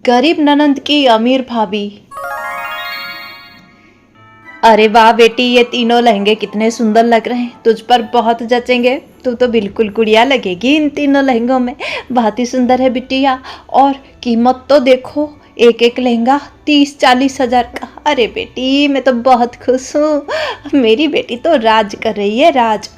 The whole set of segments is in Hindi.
गरीब ननंद की अमीर भाभी। अरे वाह बेटी, ये तीनों लहंगे कितने सुंदर लग रहे हैं, तुझ पर बहुत जचेंगे। तू तो बिल्कुल गुड़िया लगेगी इन तीनों लहंगों में। बहुत ही सुंदर है बिटिया। और कीमत तो देखो, एक एक लहंगा 30-40 हज़ार का। अरे बेटी, मैं तो बहुत खुश हूँ। मेरी बेटी तो राज कर रही है, राज।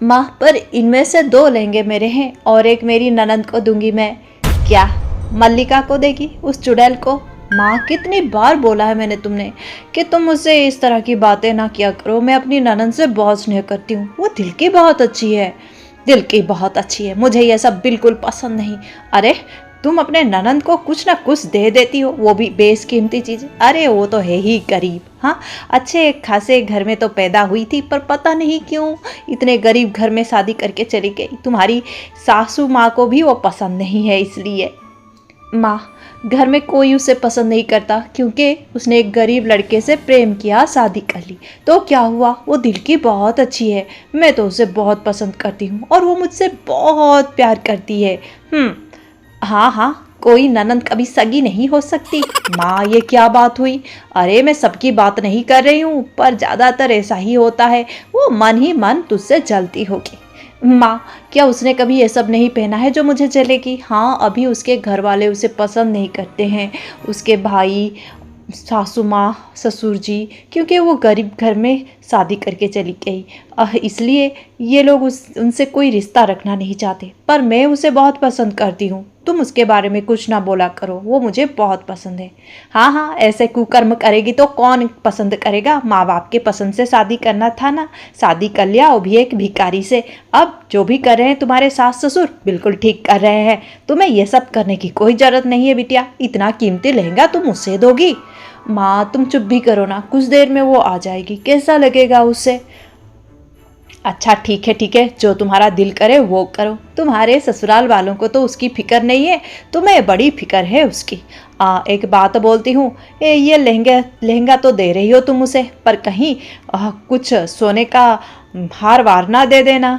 माँ, पर इनमें से 2 लहंगे मेरे हैं और एक मेरी ननंद को दूंगी मैं। क्या? मल्लिका को देगी, उस चुड़ैल को? माँ, कितनी बार बोला है मैंने तुमने कि तुम मुझसे इस तरह की बातें ना किया करो। मैं अपनी ननंद से बहुत स्नेह करती हूँ, वो दिल की बहुत अच्छी है। दिल की बहुत अच्छी है, मुझे यह सब बिल्कुल पसंद नहीं। अरे, तुम अपने ननंद को कुछ ना कुछ दे देती हो, वो भी बेशकीमती चीज़। अरे वो तो है ही गरीब। हाँ, अच्छे खासे घर में तो पैदा हुई थी, पर पता नहीं क्यों इतने गरीब घर में शादी करके चली गई। तुम्हारी सासू माँ को भी वो पसंद नहीं है इसलिए। माँ, घर में कोई उसे पसंद नहीं करता क्योंकि उसने एक गरीब लड़के से प्रेम किया, शादी कर ली। तो क्या हुआ, वो दिल की बहुत अच्छी है। मैं तो उसे बहुत पसंद करती हूँ और वो मुझसे बहुत प्यार करती है। हाँ हाँ, कोई ननंद कभी सगी नहीं हो सकती। माँ, ये क्या बात हुई? अरे मैं सबकी बात नहीं कर रही हूँ, पर ज़्यादातर ऐसा ही होता है। वो मन ही मन तुझसे जलती होगी। माँ, क्या उसने कभी ये सब नहीं पहना है जो मुझे जलेगी? हाँ, अभी उसके घर वाले उसे पसंद नहीं करते हैं, उसके भाई, सासू माँ, ससुर जी, क्योंकि वो गरीब घर में शादी करके चली गई। इसलिए ये लोग उनसे कोई रिश्ता रखना नहीं चाहते। पर मैं उसे बहुत पसंद करती हूँ। तुम उसके बारे में कुछ ना बोला करो, वो मुझे बहुत पसंद है। हाँ हाँ, ऐसे कुकर्म करेगी तो कौन पसंद करेगा? माँ बाप के पसंद से शादी करना था ना, शादी कर लिया, वो भी एक भिखारी से। अब जो भी कर रहे हैं तुम्हारे सास ससुर, बिल्कुल ठीक कर रहे हैं। तुम्हें ये सब करने की कोई ज़रूरत नहीं है बिटिया। इतना कीमती लहंगा तुम उससे दोगी? माँ, तुम चुप भी करो ना, कुछ देर में वो आ जाएगी, कैसा लगेगा उससे? अच्छा ठीक है ठीक है, जो तुम्हारा दिल करे वो करो। तुम्हारे ससुराल वालों को तो उसकी फिक्र नहीं है, तुम्हें बड़ी फिक्र है उसकी। एक बात बोलती हूँ, ये लहंगा लहंगा तो दे रही हो तुम उसे, पर कहीं कुछ सोने का हार वार ना दे देना।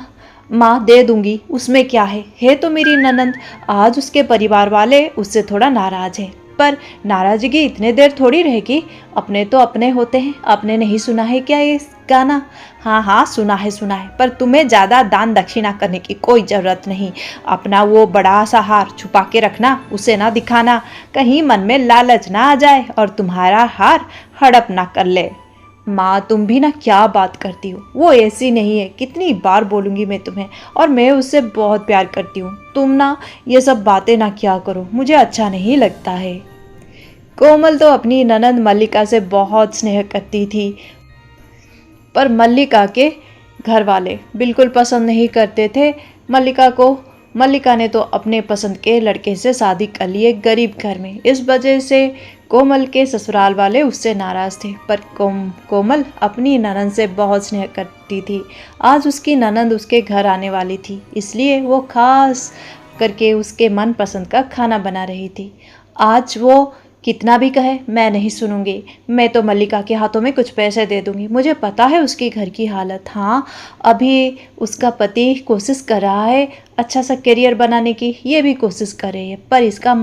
माँ, दे दूंगी, उसमें क्या है तो मेरी ननंद। आज उसके परिवार वाले उससे थोड़ा नाराज है, पर नाराजगी इतने देर थोड़ी रहेगी। अपने तो अपने होते हैं। आपने नहीं सुना है क्या ये गाना? हाँ हाँ, सुना है सुना है, पर तुम्हें ज़्यादा दान दक्षिणा करने की कोई ज़रूरत नहीं। अपना वो बड़ा सा हार छुपा के रखना, उसे ना दिखाना, कहीं मन में लालच ना आ जाए और तुम्हारा हार हड़प ना कर ले। माँ, तुम भी ना क्या बात करती हो, वो ऐसी नहीं है। कितनी बार बोलूँगी मैं तुम्हें, और मैं उससे बहुत प्यार करती हूँ। तुम ना ये सब बातें ना क्या करो, मुझे अच्छा नहीं लगता है। कोमल तो अपनी ननंद मल्लिका से बहुत स्नेह करती थी, पर मल्लिका के घर वाले बिल्कुल पसंद नहीं करते थे मल्लिका को। मल्लिका ने तो अपने पसंद के लड़के से शादी कर ली एक गरीब घर में। इस वजह से कोमल के ससुराल वाले उससे नाराज़ थे। पर कोमल अपनी ननंद से बहुत स्नेह करती थी। आज उसकी ननंद उसके घर आने वाली थी, इसलिए वो खास करके उसके मन पसंद का खाना बना रही थी। आज वो कितना भी कहे, मैं नहीं सुनूंगी। मैं तो मल्लिका के हाथों में कुछ पैसे दे दूंगी। मुझे पता है उसकी घर की हालत। हाँ, अभी उसका पति कोशिश कर रहा है अच्छा सा करियर बनाने की, ये भी कोशिश कर रही है, पर इसका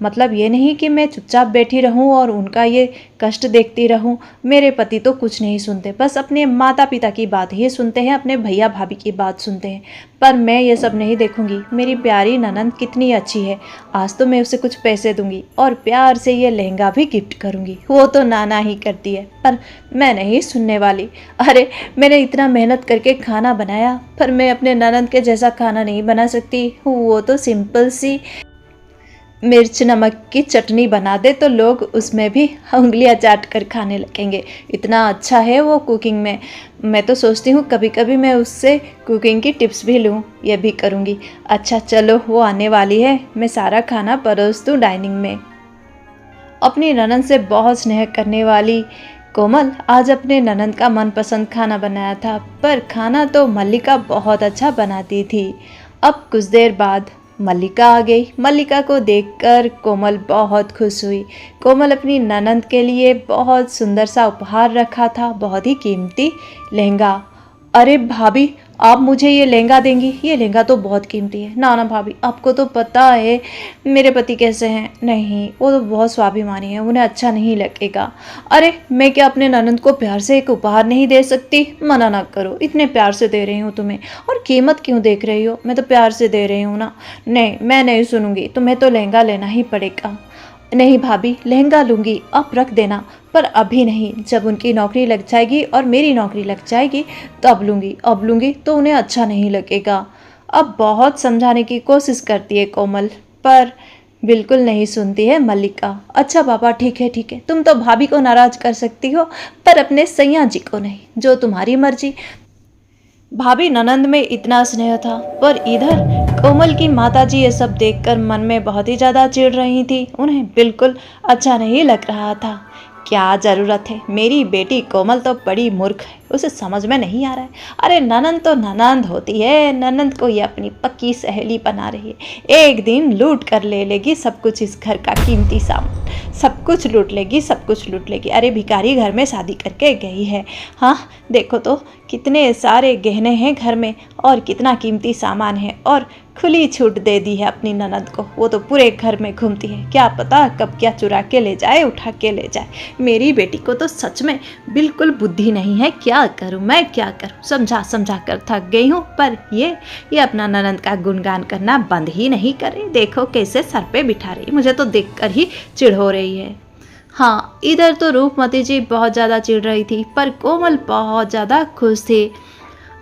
मतलब ये नहीं कि मैं चुपचाप बैठी रहूं और उनका ये कष्ट देखती रहूं। मेरे पति तो कुछ नहीं सुनते, बस अपने माता पिता की बात ही सुनते हैं, अपने भैया भाभी की बात सुनते हैं। पर मैं ये सब नहीं देखूंगी। मेरी प्यारी ननंद कितनी अच्छी है। आज तो मैं उसे कुछ पैसे दूंगी और प्यार से ये लहंगा भी गिफ्ट करूंगी। वो तो नाना ही करती है, पर मैं नहीं सुनने वाली। अरे, मैंने इतना मेहनत करके खाना बनाया, पर मैं अपने ननंद के जैसा खाना नहीं बना सकती। वो तो सिंपल सी मिर्च नमक की चटनी बना दे तो लोग उसमें भी उंगलियां चाट कर खाने लगेंगे। इतना अच्छा है वो कुकिंग में। मैं तो सोचती हूँ कभी कभी मैं उससे कुकिंग की टिप्स भी लूँ, ये भी करूँगी। अच्छा चलो, वो आने वाली है, मैं सारा खाना परोस दूँ डाइनिंग में। अपनी ननंद से बहुत स्नेह करने वाली कोमल आज अपने ननंद का मनपसंद खाना बनाया था, पर खाना तो मल्लिका बहुत अच्छा बनाती थी। अब कुछ देर बाद मल्लिका आ गई। मल्लिका को देखकर कोमल बहुत खुश हुई। कोमल अपनी ननंद के लिए बहुत सुंदर सा उपहार रखा था, बहुत ही कीमती लहंगा। अरे भाभी, आप मुझे ये लहंगा देंगी? ये लहंगा तो बहुत कीमती है। ना ना भाभी, आपको तो पता है मेरे पति कैसे हैं। नहीं, वो तो बहुत स्वाभिमानी है, उन्हें अच्छा नहीं लगेगा। अरे मैं क्या अपने ननंद को प्यार से एक उपहार नहीं दे सकती? मना ना करो, इतने प्यार से दे रही हूँ तुम्हें। और कीमत क्यों देख रही हो? मैं तो प्यार से दे रही हूँ ना। नहीं, मैं नहीं सुनूंगी, तुम्हें तो लहंगा लेना ही पड़ेगा। नहीं भाभी, लहंगा लूँगी, आप रख देना, पर अभी नहीं। जब उनकी नौकरी लग जाएगी और मेरी नौकरी लग जाएगी तब लूँगी। अब लूँगी तो उन्हें अच्छा नहीं लगेगा। अब बहुत समझाने की कोशिश करती है कोमल, पर बिल्कुल नहीं सुनती है मल्लिका। अच्छा पापा, ठीक है ठीक है, तुम तो भाभी को नाराज़ कर सकती हो, पर अपने सैया जी को नहीं। जो तुम्हारी मर्जी। भाभी ननंद में इतना स्नेह था, पर इधर कोमल की माताजी ये सब देखकर मन में बहुत ही ज़्यादा चिढ़ रही थी। उन्हें बिल्कुल अच्छा नहीं लग रहा था। क्या ज़रूरत है, मेरी बेटी कोमल तो बड़ी मूर्ख है, उसे समझ में नहीं आ रहा है। अरे ननंद तो ननंद होती है, ननंद को ये अपनी पक्की सहेली बना रही है। एक दिन लूट कर ले लेगी सब कुछ, इस घर का कीमती सामान सब कुछ लूट लेगी, सब कुछ लूट लेगी। अरे भिखारी घर में शादी करके गई है। हाँ देखो तो कितने सारे गहने हैं घर में और कितना कीमती सामान है, और खुली छूट दे दी है अपनी ननद को। वो तो पूरे घर में घूमती है, क्या पता कब क्या चुरा के ले जाए, उठा के ले जाए। मेरी बेटी को तो सच में बिल्कुल बुद्धि नहीं है। क्या करूं मैं, क्या करूं, समझा समझा कर थक गई हूं। पर ये अपना ननद का गुणगान करना बंद ही नहीं करे। देखो कैसे सर पे बिठा रही, मुझे तो देखकर ही चिढ़ हो रही है। हाँ, इधर तो रूपमती जी बहुत ज़्यादा चिढ़ रही थी, पर कोमल बहुत ज़्यादा खुश थी।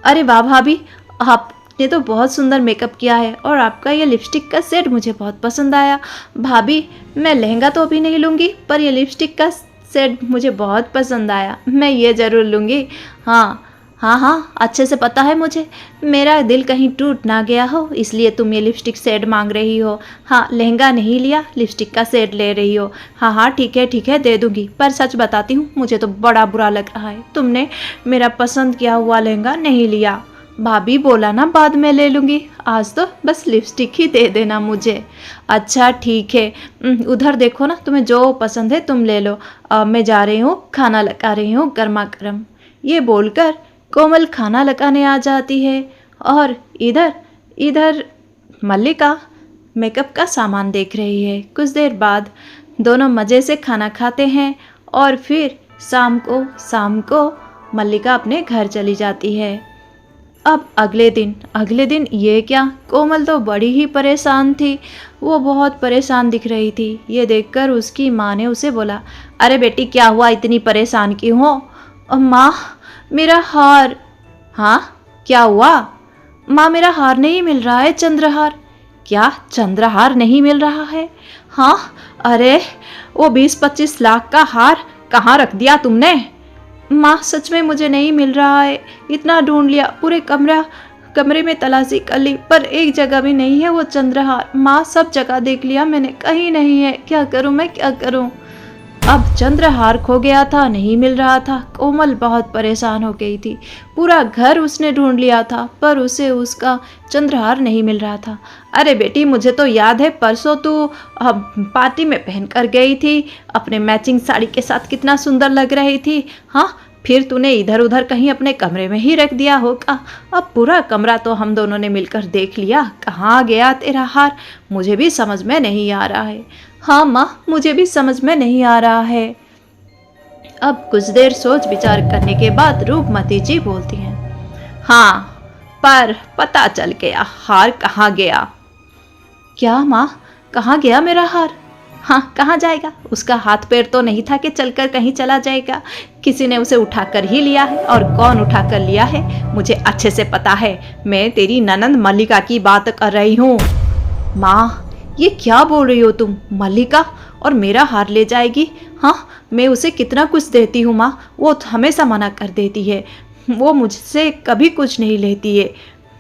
अरे वाह भाभी, आपने तो बहुत सुंदर मेकअप किया है, और आपका ये लिपस्टिक का सेट मुझे बहुत पसंद आया। भाभी मैं लहंगा तो अभी नहीं लूँगी, पर ये लिपस्टिक का सेट मुझे बहुत पसंद आया, मैं ये ज़रूर लूँगी। हाँ हाँ हाँ, अच्छे से पता है मुझे, मेरा दिल कहीं टूट ना गया हो, इसलिए तुम ये लिपस्टिक सेट मांग रही हो। हाँ, लहंगा नहीं लिया, लिपस्टिक का सेट ले रही हो। हाँ हाँ ठीक है दे दूँगी, पर सच बताती हूँ मुझे तो बड़ा बुरा लग रहा है, तुमने मेरा पसंद किया हुआ लहंगा नहीं लिया। भाभी बोला ना बाद में ले लूँगी, आज तो बस लिपस्टिक ही दे देना मुझे। अच्छा ठीक है, उधर देखो ना, तुम्हें जो पसंद है तुम ले लो। मैं जा रही हूँ, खाना लगा रही हूँ गर्मा गर्म। ये बोलकर कोमल खाना लगाने आ जाती है, और इधर मल्लिका मेकअप का सामान देख रही है। कुछ देर बाद दोनों मज़े से खाना खाते हैं, और फिर शाम को मल्लिका अपने घर चली जाती है। अब अगले दिन ये क्या, कोमल तो बड़ी ही परेशान थी। वो बहुत परेशान दिख रही थी। ये देखकर उसकी माँ ने उसे बोला, अरे बेटी क्या हुआ, इतनी परेशान क्यों हो? माँ मेरा हार। हाँ क्या हुआ? माँ मेरा हार नहीं मिल रहा है, चंद्रहार। क्या चंद्रहार नहीं मिल रहा है? हाँ, अरे वो 20-25 लाख का हार कहाँ रख दिया तुमने? माँ सच में मुझे नहीं मिल रहा है, इतना ढूंढ लिया, पूरे कमरे में तलाशी कर ली, पर एक जगह भी नहीं है वो चंद्रहार। माँ सब जगह देख लिया मैंने, कहीं नहीं है, क्या करूँ मैं, क्या करूँ? अब चंद्रहार खो गया था, नहीं मिल रहा था। कोमल बहुत परेशान हो गई थी। पूरा घर उसने ढूंढ लिया था, पर उसे उसका चंद्रहार नहीं मिल रहा था। अरे बेटी मुझे तो याद है, परसों तू पार्टी में पहन कर गई थी, अपने मैचिंग साड़ी के साथ कितना सुंदर लग रही थी। हाँ, फिर तूने इधर उधर कहीं अपने कमरे में ही रख दिया होगा। अब पूरा कमरा तो हम दोनों ने मिलकर देख लिया, कहाँ गया तेरा हार, मुझे भी समझ में नहीं आ रहा है। हाँ माँ, मुझे भी समझ में नहीं आ रहा है। अब कुछ देर सोच विचार करने के बाद रूपमती जी बोलती हैं, हाँ पर पता चल गया, हार कहाँ गया। क्या माँ, कहाँ गया मेरा हार? हाँ कहाँ जाएगा, उसका हाथ पैर तो नहीं था कि चलकर कहीं चला जाएगा, किसी ने उसे उठाकर ही लिया है। और कौन उठाकर लिया है मुझे अच्छे से पता है, मैं तेरी ननंद मल्लिका की बात कर रही हूँ। माँ ये क्या बोल रही हो तुम, मल्लिका और मेरा हार ले जाएगी? हाँ, मैं उसे कितना कुछ देती हूँ माँ, वो हमेशा मना कर देती है, वो मुझसे कभी कुछ नहीं लेती है।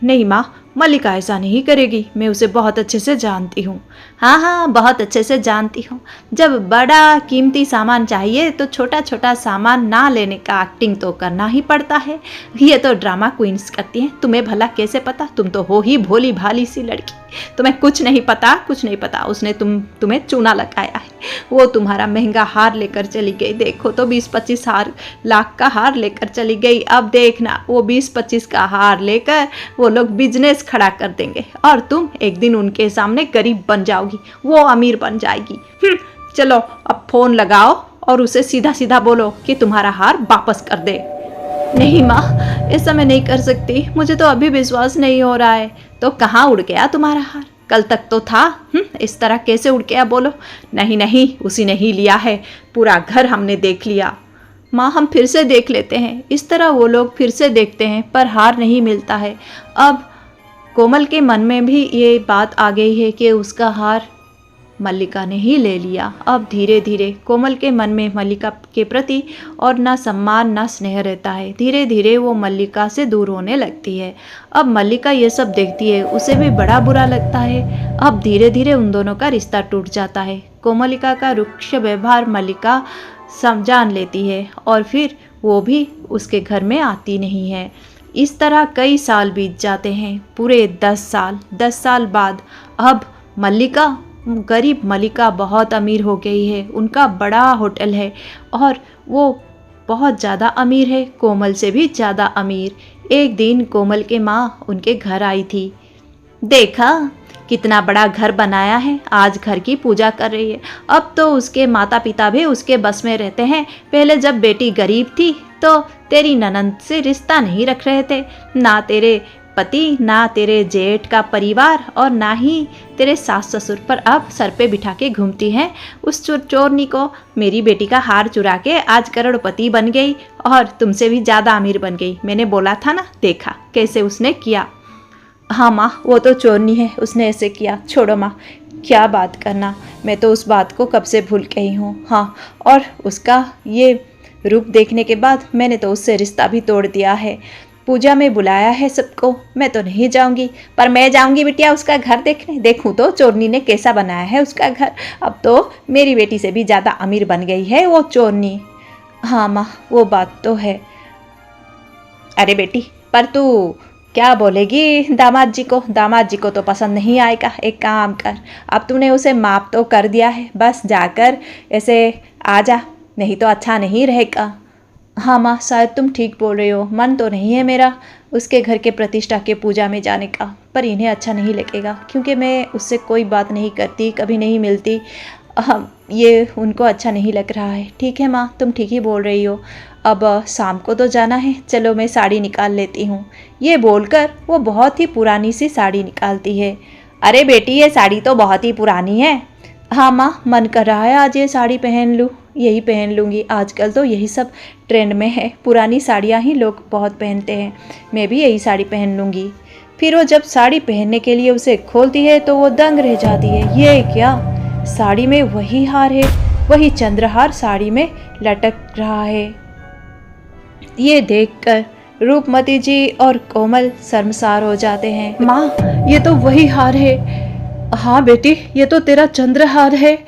नहीं माँ, मल्लिका ऐसा नहीं करेगी, मैं उसे बहुत अच्छे से जानती हूँ। हाँ हाँ, बहुत अच्छे से जानती हूँ। जब बड़ा कीमती सामान चाहिए तो छोटा छोटा सामान ना लेने का एक्टिंग तो करना ही पड़ता है। ये तो ड्रामा क्वींस करती हैं, तुम्हें भला कैसे पता? तुम तो हो ही भोली भाली सी लड़की, तुम्हें कुछ नहीं पता, कुछ नहीं पता। उसने तुम्हें चूना लगाया है। वो तुम्हारा महंगा हार लेकर चली गई, देखो तो 20-25 लाख का हार लेकर चली गई। अब देखना, वो 20-25 का हार लेकर वो लोग बिजनेस खड़ा कर देंगे और तुम एक दिन उनके सामने गरीब बन जाओगी, वो अमीर बन जाएगी। चलो अब फोन लगाओ और उसे सीधा सीधा बोलो कि तुम्हारा हार वापस कर दे। नहीं माँ, ऐसा मैं नहीं कर सकती, मुझे तो अभी विश्वास नहीं हो रहा है। तो कहाँ उड़ गया तुम्हारा हार? कल तक तो था। इस तरह कैसे उड़ गया बोलो? नहीं नहीं, उसी ने ही लिया है, पूरा घर हमने देख लिया। माँ हम फिर से देख लेते हैं। इस तरह वो लोग फिर से देखते हैं पर हार नहीं मिलता है। अब कोमल के मन में भी ये बात आ गई है कि उसका हार मल्लिका ने ही ले लिया। अब धीरे धीरे कोमल के मन में मल्लिका के प्रति और ना सम्मान ना स्नेह रहता है। धीरे धीरे वो मल्लिका से दूर होने लगती है। अब मल्लिका ये सब देखती है, उसे भी बड़ा बुरा लगता है। अब धीरे धीरे उन दोनों का रिश्ता टूट जाता है। कोमलिका का रुक्ष व्यवहार मल्लिका जान लेती है और फिर वो भी उसके घर में आती नहीं है। इस तरह कई साल बीत जाते हैं, पूरे 10 साल। 10 साल बाद अब मल्लिका, गरीब मल्लिका बहुत अमीर हो गई है। उनका बड़ा होटल है और वो बहुत ज़्यादा अमीर है, कोमल से भी ज़्यादा अमीर। एक दिन कोमल के माँ उनके घर आई थी। देखा कितना बड़ा घर बनाया है, आज घर की पूजा कर रही है। अब तो उसके माता पिता भी उसके बस में रहते हैं। पहले जब बेटी गरीब थी तो तेरी ननंद से रिश्ता नहीं रख रहे थे, ना तेरे पति, ना तेरे जेठ का परिवार और ना ही तेरे सास ससुर, पर अब सर पे बिठा के घूमती हैं उस चोरनी को। मेरी बेटी का हार चुरा के आज करोड़पति बन गई और तुमसे भी ज़्यादा अमीर बन गई। मैंने बोला था ना, देखा कैसे उसने किया। हाँ माँ, वो तो चोरनी है, उसने ऐसे किया। छोड़ो माँ, क्या बात करना, मैं तो उस बात को कब से भूल गई हूँ। हाँ, और उसका ये रूप देखने के बाद मैंने तो उससे रिश्ता भी तोड़ दिया है। पूजा में बुलाया है सबको, मैं तो नहीं जाऊंगी, पर मैं जाऊंगी बिटिया उसका घर देखने। देखूं तो चोरनी ने कैसा बनाया है उसका घर। अब तो मेरी बेटी से भी ज़्यादा अमीर बन गई है वो चोरनी। हाँ माँ, वो बात तो है। अरे बेटी, पर तू क्या बोलेगी दामाद जी को? दामाद जी को तो पसंद नहीं आएगा। एक काम कर, अब तूने उसे माफ़ तो कर दिया है, बस जाकर ऐसे आ जा, नहीं तो अच्छा नहीं रहेगा। हाँ माँ, शायद तुम ठीक बोल रहे हो। मन तो नहीं है मेरा उसके घर के प्रतिष्ठा के पूजा में जाने का, पर इन्हें अच्छा नहीं लगेगा क्योंकि मैं उससे कोई बात नहीं करती, कभी नहीं मिलती। ये उनको अच्छा नहीं लग रहा है। ठीक है माँ, तुम ठीक ही बोल रही हो। अब शाम को तो जाना है, चलो मैं साड़ी निकाल लेती हूँ। ये बोलकर वो बहुत ही पुरानी सी साड़ी निकालती है। अरे बेटी, ये साड़ी तो बहुत ही पुरानी है। हाँ माँ, मन कर रहा है आज ये साड़ी पहन लूँ, यही पहन लूँगी। आजकल तो यही सब ट्रेंड में है, पुरानी साड़ियाँ ही लोग बहुत पहनते हैं। मैं भी यही साड़ी पहन लूँगी। फिर वो जब साड़ी पहनने के लिए उसे खोलती है तो वो दंग रह जाती है। ये क्या, साड़ी में वही हार है, वही चंद्रहार साड़ी में लटक रहा है। ये देखकर रूपमती जी और कोमल शर्मसार हो जाते हैं। माँ, ये तो वही हार है। हाँ बेटी, ये तो तेरा चंद्रहार है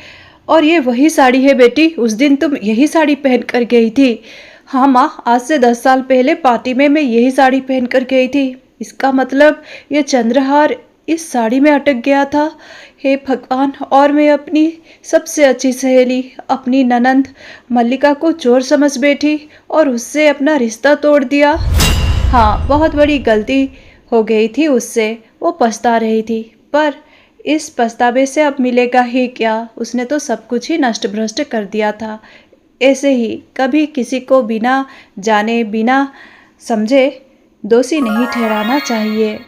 और ये वही साड़ी है बेटी, उस दिन तुम यही साड़ी पहन कर गई थी। हाँ माँ, आज से 10 साल पहले पार्टी में मैं यही साड़ी पहन कर गई थी। इसका मतलब ये चंद्रहार इस साड़ी में अटक गया था। हे भगवान, और मैं अपनी सबसे अच्छी सहेली, अपनी ननंद मल्लिका को चोर समझ बैठी और उससे अपना रिश्ता तोड़ दिया। हाँ, बहुत बड़ी गलती हो गई थी उससे, वो पछता रही थी, पर इस पछतावे से अब मिलेगा ही क्या? उसने तो सब कुछ ही नष्ट भ्रष्ट कर दिया था। ऐसे ही कभी किसी को बिना जाने बिना समझे दोषी नहीं ठहराना चाहिए।